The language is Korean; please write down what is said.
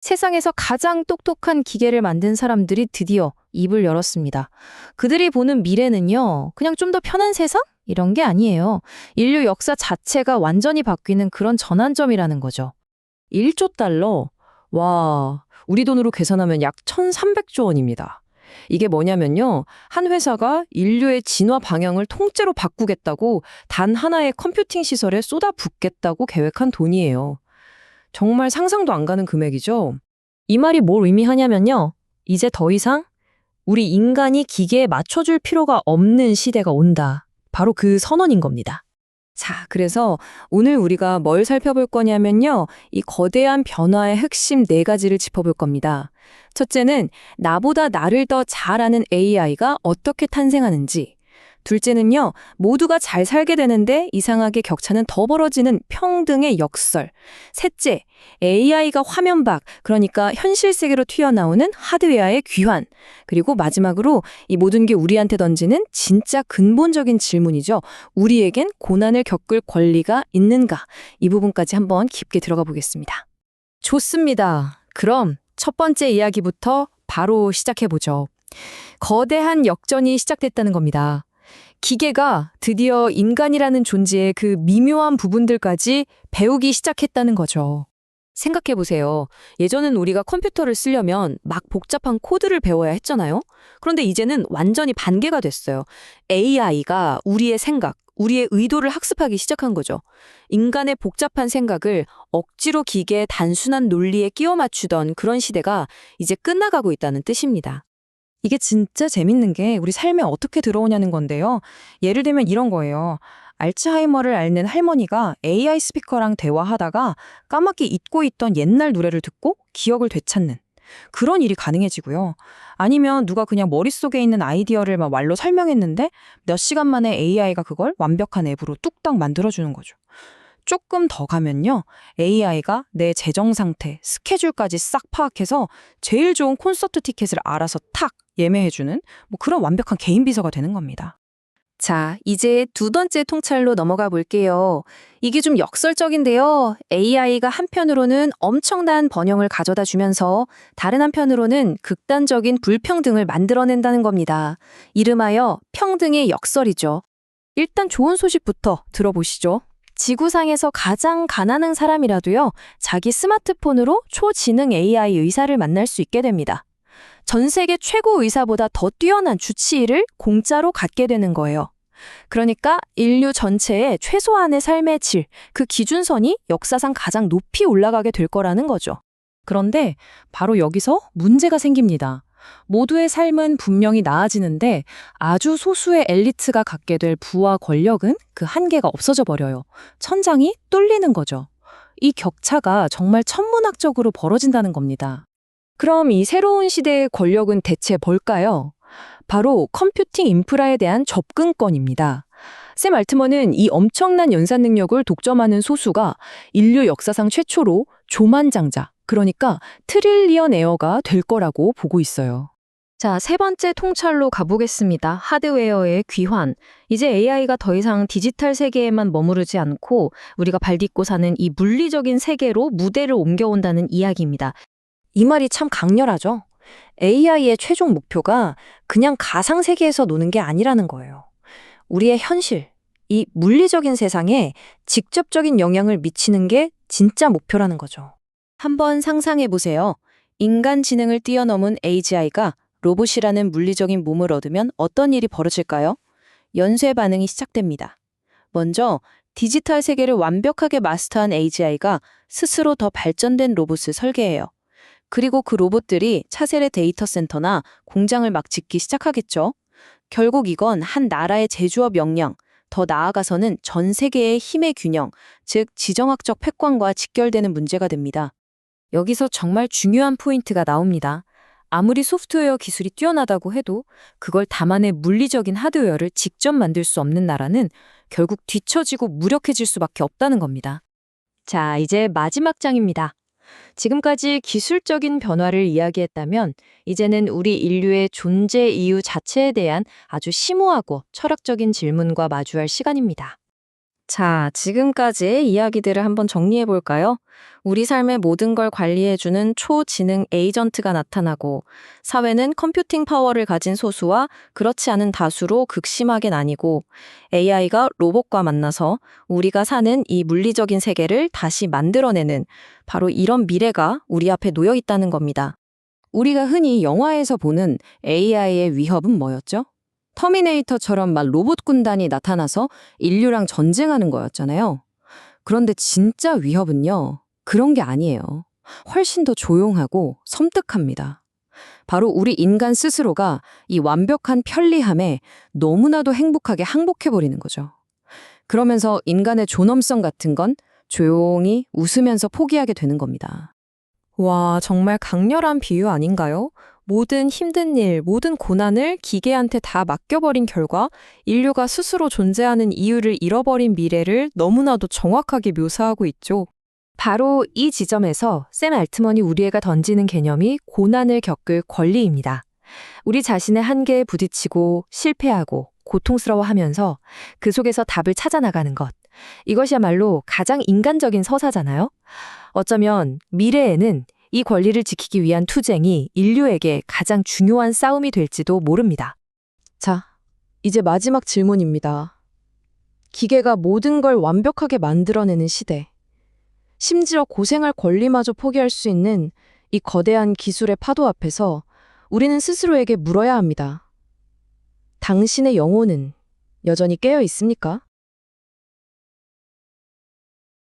세상에서 가장 똑똑한 기계를 만든 사람들이 드디어 입을 열었습니다. 그들이 보는 미래는요, 그냥 좀 더 편한 세상? 이런 게 아니에요. 인류 역사 자체가 완전히 바뀌는 그런 전환점이라는 거죠. 1조 달러? 와, 우리 돈으로 계산하면 약 1,300조 원입니다. 이게 뭐냐면요. 한 회사가 인류의 진화 방향을 통째로 바꾸겠다고 단 하나의 컴퓨팅 시설에 쏟아붓겠다고 계획한 돈이에요. 정말 상상도 안 가는 금액이죠. 이 말이 뭘 의미하냐면요. 이제 더 이상 우리 인간이 기계에 맞춰줄 필요가 없는 시대가 온다. 바로 그 선언인 겁니다. 자, 그래서 오늘 우리가 뭘 살펴볼 거냐면요. 이 거대한 변화의 핵심 4가지를 짚어볼 겁니다. 첫째는 나보다 나를 더 잘 아는 AI가 어떻게 탄생하는지. 둘째는요, 모두가 잘 살게 되는데 이상하게 격차는 더 벌어지는 평등의 역설. 셋째, AI가 화면 밖, 그러니까 현실 세계로 튀어나오는 하드웨어의 귀환. 그리고 마지막으로 이 모든 게 우리한테 던지는 진짜 근본적인 질문이죠. 우리에겐 고난을 겪을 권리가 있는가? 이 부분까지 한번 깊게 들어가 보겠습니다. 좋습니다. 그럼 첫 번째 이야기부터 바로 시작해보죠. 거대한 역전이 시작됐다는 겁니다. 기계가 드디어 인간이라는 존재의 그 미묘한 부분들까지 배우기 시작했다는 거죠. 생각해보세요. 예전엔 우리가 컴퓨터를 쓰려면 막 복잡한 코드를 배워야 했잖아요. 그런데 이제는 완전히 반개가 됐어요. AI가 우리의 생각, 우리의 의도를 학습하기 시작한 거죠. 인간의 복잡한 생각을 억지로 기계의 단순한 논리에 끼워 맞추던 그런 시대가 이제 끝나가고 있다는 뜻입니다. 이게 진짜 재밌는 게 우리 삶에 어떻게 들어오냐는 건데요. 예를 들면 이런 거예요. 알츠하이머를 앓는 할머니가 AI 스피커랑 대화하다가 까맣게 잊고 있던 옛날 노래를 듣고 기억을 되찾는 그런 일이 가능해지고요. 아니면 누가 그냥 머릿속에 있는 아이디어를 막 말로 설명했는데 몇 시간 만에 AI가 그걸 완벽한 앱으로 뚝딱 만들어주는 거죠. 조금 더 가면요. AI가 내 재정 상태, 스케줄까지 싹 파악해서 제일 좋은 콘서트 티켓을 알아서 탁 예매해주는 뭐 그런 완벽한 개인 비서가 되는 겁니다. 자, 이제 두 번째 통찰로 넘어가 볼게요. 이게 좀 역설적인데요. AI가 한편으로는 엄청난 번영을 가져다 주면서 다른 한편으로는 극단적인 불평등을 만들어낸다는 겁니다. 이름하여 평등의 역설이죠. 일단 좋은 소식부터 들어보시죠. 지구상에서 가장 가난한 사람이라도요, 자기 스마트폰으로 초지능 AI 의사를 만날 수 있게 됩니다. 전 세계 최고 의사보다 더 뛰어난 주치의를 공짜로 갖게 되는 거예요. 그러니까 인류 전체의 최소한의 삶의 질, 그 기준선이 역사상 가장 높이 올라가게 될 거라는 거죠. 그런데 바로 여기서 문제가 생깁니다. 모두의 삶은 분명히 나아지는데 아주 소수의 엘리트가 갖게 될 부와 권력은 그 한계가 없어져 버려요. 천장이 뚫리는 거죠. 이 격차가 정말 천문학적으로 벌어진다는 겁니다. 그럼 이 새로운 시대의 권력은 대체 뭘까요? 바로 컴퓨팅 인프라에 대한 접근권입니다. 샘 알트먼은 이 엄청난 연산 능력을 독점하는 소수가 인류 역사상 최초로 조만장자, 그러니까 트릴리언에어가 될 거라고 보고 있어요. 자, 세 번째 통찰로 가보겠습니다. 하드웨어의 귀환. 이제 AI가 더 이상 디지털 세계에만 머무르지 않고 우리가 발딛고 사는 이 물리적인 세계로 무대를 옮겨온다는 이야기입니다. 이 말이 참 강렬하죠? AI의 최종 목표가 그냥 가상 세계에서 노는 게 아니라는 거예요. 우리의 현실, 이 물리적인 세상에 직접적인 영향을 미치는 게 진짜 목표라는 거죠. 한번 상상해 보세요. 인간 지능을 뛰어넘은 AGI가 로봇이라는 물리적인 몸을 얻으면 어떤 일이 벌어질까요? 연쇄 반응이 시작됩니다. 먼저 디지털 세계를 완벽하게 마스터한 AGI가 스스로 더 발전된 로봇을 설계해요. 그리고 그 로봇들이 차세대 데이터 센터나 공장을 막 짓기 시작하겠죠. 결국 이건 한 나라의 제조업 역량, 더 나아가서는 전 세계의 힘의 균형, 즉 지정학적 패권과 직결되는 문제가 됩니다. 여기서 정말 중요한 포인트가 나옵니다. 아무리 소프트웨어 기술이 뛰어나다고 해도 그걸 담아내 물리적인 하드웨어를 직접 만들 수 없는 나라는 결국 뒤처지고 무력해질 수밖에 없다는 겁니다. 자, 이제 마지막 장입니다. 지금까지 기술적인 변화를 이야기했다면 이제는 우리 인류의 존재 이유 자체에 대한 아주 심오하고 철학적인 질문과 마주할 시간입니다. 자, 지금까지의 이야기들을 한번 정리해 볼까요? 우리 삶의 모든 걸 관리해주는 초지능 에이전트가 나타나고, 사회는 컴퓨팅 파워를 가진 소수와 그렇지 않은 다수로 극심하게 나뉘고, AI가 로봇과 만나서 우리가 사는 이 물리적인 세계를 다시 만들어내는 바로 이런 미래가 우리 앞에 놓여 있다는 겁니다. 우리가 흔히 영화에서 보는 AI의 위협은 뭐였죠? 터미네이터처럼 막 로봇 군단이 나타나서 인류랑 전쟁하는 거였잖아요. 그런데 진짜 위협은요, 그런 게 아니에요. 훨씬 더 조용하고 섬뜩합니다. 바로 우리 인간 스스로가 이 완벽한 편리함에 너무나도 행복하게 항복해버리는 거죠. 그러면서 인간의 존엄성 같은 건 조용히 웃으면서 포기하게 되는 겁니다. 와, 정말 강렬한 비유 아닌가요? 모든 힘든 일, 모든 고난을 기계한테 다 맡겨버린 결과 인류가 스스로 존재하는 이유를 잃어버린 미래를 너무나도 정확하게 묘사하고 있죠. 바로 이 지점에서 샘 알트먼이 우리에게 던지는 개념이 고난을 겪을 권리입니다. 우리 자신의 한계에 부딪히고 실패하고 고통스러워하면서 그 속에서 답을 찾아나가는 것. 이것이야말로 가장 인간적인 서사잖아요. 어쩌면 미래에는 이 권리를 지키기 위한 투쟁이 인류에게 가장 중요한 싸움이 될지도 모릅니다. 자, 이제 마지막 질문입니다. 기계가 모든 걸 완벽하게 만들어내는 시대. 심지어 고생할 권리마저 포기할 수 있는 이 거대한 기술의 파도 앞에서 우리는 스스로에게 물어야 합니다. 당신의 영혼은 여전히 깨어 있습니까?